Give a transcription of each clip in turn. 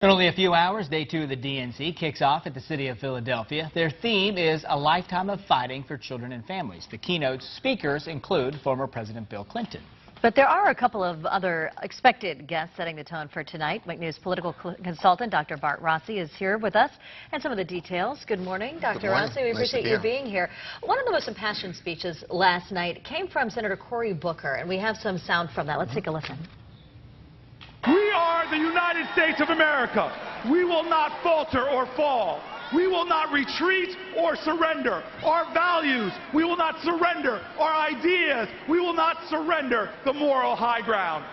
In only a few hours, day 2 of the DNC kicks off at the city of Philadelphia. Their theme is a lifetime of fighting for children and families. The keynote speakers include former President Bill Clinton. But there are a couple of other expected guests setting the tone for tonight. McNews political consultant Dr. Bart Rossi is here with us and some of the details. Good morning, Dr. Rossi. We appreciate you being here. One of the most impassioned speeches last night came from Senator Cory Booker, and we have some sound from that. Let's take a listen. We are the United States of America. We will not falter or fall. We will not retreat or surrender. Our values, we will not surrender. Our ideas, we will not surrender the moral high ground.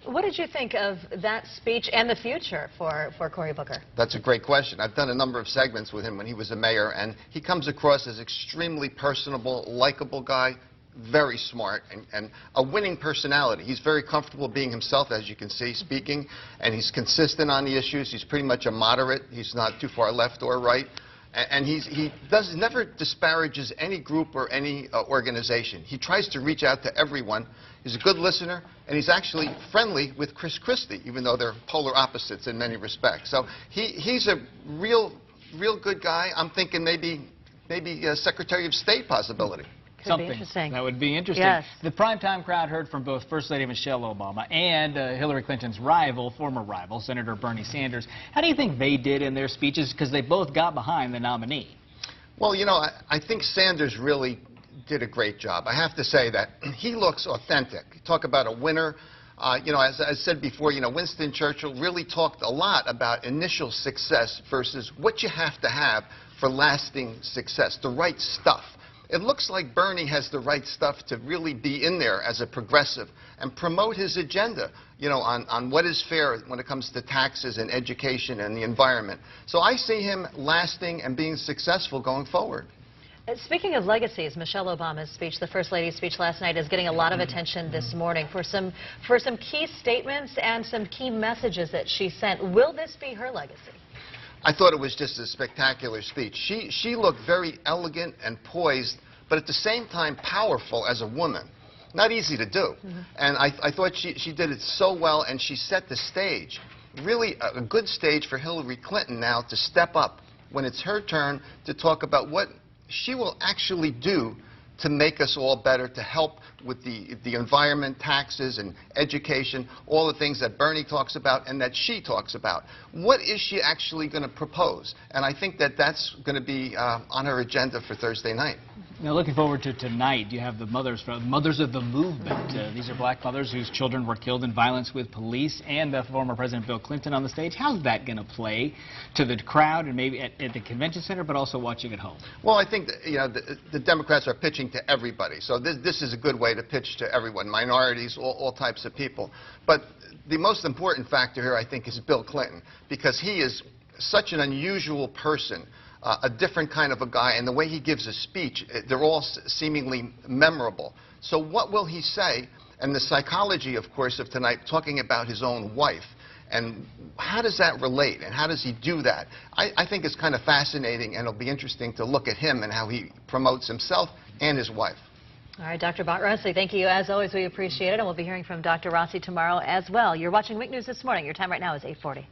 What did you think of that speech and the future for Cory Booker? That's a great question. I've done a number of segments with him when he was a mayor, and he comes across as extremely personable, likable guy. Very smart and a winning personality. He's very comfortable being himself, as you can see, speaking, and he's consistent on the issues. He's pretty much a moderate. He's not too far left or right, and he never disparages any group or any organization. He tries to reach out to everyone. He's a good listener, and he's actually friendly with Chris Christie, even though they're polar opposites in many respects. So he's a real good guy. I'm thinking maybe a Secretary of State possibility. Something interesting. That would be interesting. Yes. The primetime crowd heard from both First Lady Michelle Obama and Hillary Clinton's rival, former rival, Senator Bernie Sanders. How do you think they did in their speeches? Because they both got behind the nominee. Well, you know, I think Sanders really did a great job. I have to say that he looks authentic. Talk about a winner. You know, as I said before, you know, Winston Churchill really talked a lot about initial success versus what you have to have for lasting success, the right stuff. It looks like Bernie has the right stuff to really be in there as a progressive and promote his agenda, you know, on what is fair when it comes to taxes and education and the environment. So I see him lasting and being successful going forward. Speaking of legacies, Michelle Obama's speech, the First Lady's speech last night, is getting a lot of attention this morning for some key statements and some key messages that she sent. Will this be her legacy? I thought it was just a spectacular speech. She looked very elegant and poised, but at the same time powerful as a woman. Not easy to do. And I thought she did it so well, and she set the stage. Really a good stage for Hillary Clinton now to step up when it's her turn to talk about what she will actually do to make us all better, to help with the environment, taxes, and education, all the things that Bernie talks about and that she talks about. What is she actually going to propose? And I think that that's going to be on her agenda for Thursday night. Now, looking forward to tonight, you have the Mothers of the Movement. These are black mothers whose children were killed in violence with police, and former President Bill Clinton on the stage. How's that going to play to the crowd and maybe at the convention center, but also watching at home? Well, I think that, you know, the Democrats are pitching to everybody, so this is a good way to pitch to everyone, minorities, all types of people. But the most important factor here, I think, is Bill Clinton, because he is such an unusual person. A different kind of a guy, and the way he gives a speech, they're all seemingly memorable. So what will he say? And the psychology, of course, of tonight, talking about his own wife. And how does that relate, and how does he do that? I think it's kind of fascinating, and it'll be interesting to look at him and how he promotes himself and his wife. All right, Dr. Bart Rossi, thank you. As always, we appreciate it, and we'll be hearing from Dr. Rossi tomorrow as well. You're watching WIC News This Morning. Your time right now is 8:40.